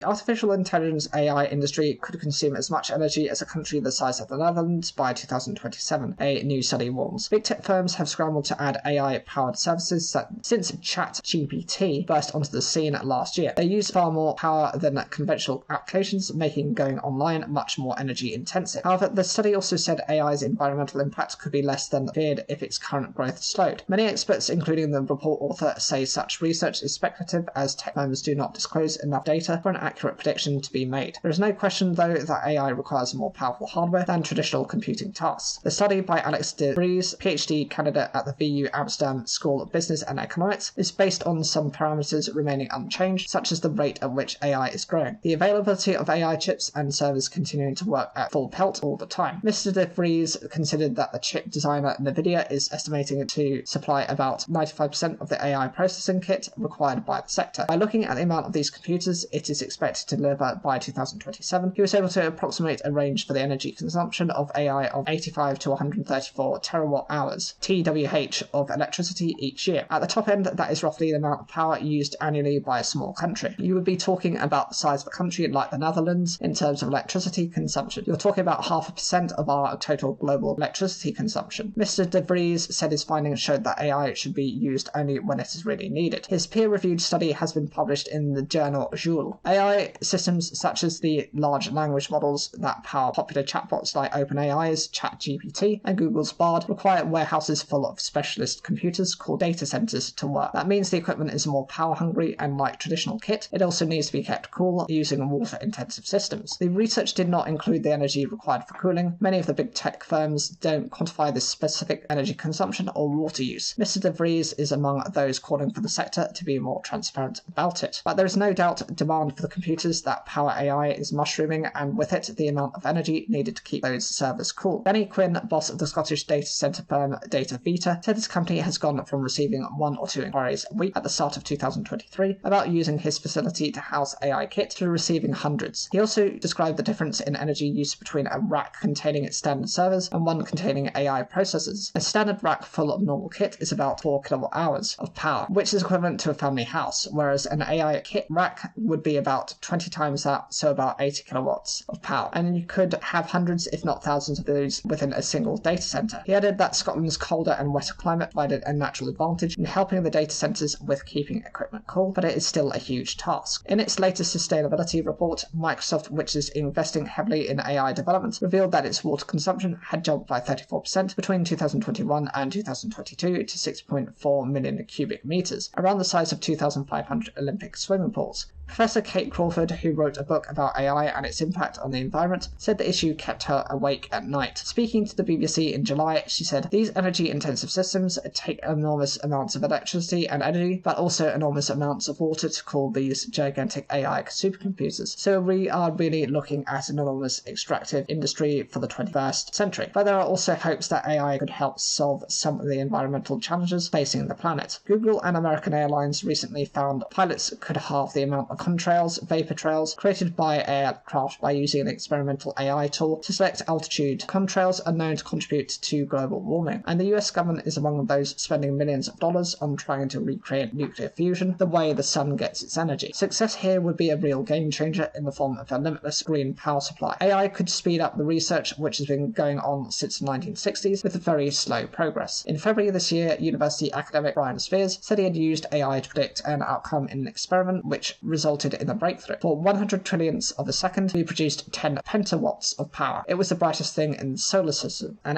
The artificial intelligence AI industry could consume as much energy as a country the size of the Netherlands by 2027, a new study warns. Big tech firms have scrambled to add AI-powered services since ChatGPT burst onto the scene last year. They use far more power than conventional applications, making going online much more energy intensive. However, the study also said AI's environmental impact could be less than feared if its current growth slowed. Many experts, including the report author, say such research is speculative as tech firms do not disclose enough data for an accurate prediction to be made. There is no question, though, that AI requires more powerful hardware than traditional computing tasks. The study by Alex de Vries, PhD candidate at the VU Amsterdam School of Business and Economics, is based on some parameters remaining unchanged, such as the rate at which AI is growing, the availability of AI chips and servers continuing to work at full pelt all the time. Mr. de Vries considered that the chip designer NVIDIA is estimating it to supply about 95% of the AI processing kit required by the sector. By looking at the amount of these computers it is expected to deliver by 2027, he was able to approximate a range for the energy consumption of AI of 85 to 134 terawatt hours, TWh, of electricity each year. At the top end, that is roughly the amount of power used annually by a small country. You would be talking about the size of a country like the Netherlands in terms of electricity consumption. You're talking about 0.5% of our total global electricity consumption. Mr. de Vries said his findings showed that AI should be used only when it is really needed. His peer-reviewed study has been published in the journal Joule. AI systems such as the large language models that power popular chatbots like OpenAI's ChatGPT and Google's Bard require warehouses full of specialist computers called data centers to work. That means the equipment is more power-hungry, and like traditional kit, it also needs to be kept cool using water-intensive systems. The research did not include the energy required for cooling. Many of the big tech firms don't quantify this specific energy consumption or water use. Mr. de Vries is among those calling for the sector to be more transparent about it. But there is no doubt demand for the computers that power AI is mushrooming, and with it, the amount of energy needed to keep those servers cool. Danny Quinn, boss of the Scottish data center firm Data Vita, said his company has gone from receiving 1 or 2 inquiries a week at the start of 2023 about using his facility to house AI kit to receiving hundreds. He also described the difference in energy use between a rack containing its standard servers and one containing AI processors. A standard rack full of normal kit is about 4 kilowatt hours of power, which is equivalent to a family house, whereas an AI kit rack would be about 20 times that, so about 80 kilowatts of power. And you could have hundreds, if not thousands, of those within a single data center. He added that Scotland's colder and wetter climate provided a natural advantage in helping the data centers with keeping equipment cool, but it is still a huge task. In its latest sustainability report, Microsoft, which is investing heavily in AI development, revealed that its water consumption had jumped by 34% between 2021 and 2022 to 6.4 million cubic meters, around the size of 2,500 Olympic swimming pools. Professor Kate Crawford, who wrote a book about AI and its impact on the environment, said the issue kept her awake at night. Speaking to the BBC in July, she said, "These energy-intensive systems take enormous amounts of electricity and energy, but also enormous amounts of water to cool these gigantic AI supercomputers. So we are really looking at an enormous extractive industry for the 21st century." But there are also hopes that AI could help solve some of the environmental challenges facing the planet. Google and American Airlines recently found pilots could halve the amount of contrails, vapor trails, created by aircraft by using an experimental AI tool to select altitude. Contrails are known to contribute to global warming, and the US government is among those spending millions of dollars on trying to recreate nuclear fusion the way the sun gets its energy. Success here would be a real game changer in the form of a limitless green power supply. AI could speed up the research which has been going on since the 1960s with very slow progress. In February this year, university academic Brian Spears said he had used AI to predict an outcome in an experiment which resulted in a breakthrough. For 100 trillionths of a second, we produced 10 pentawatts of power. It was the brightest thing in the solar system, and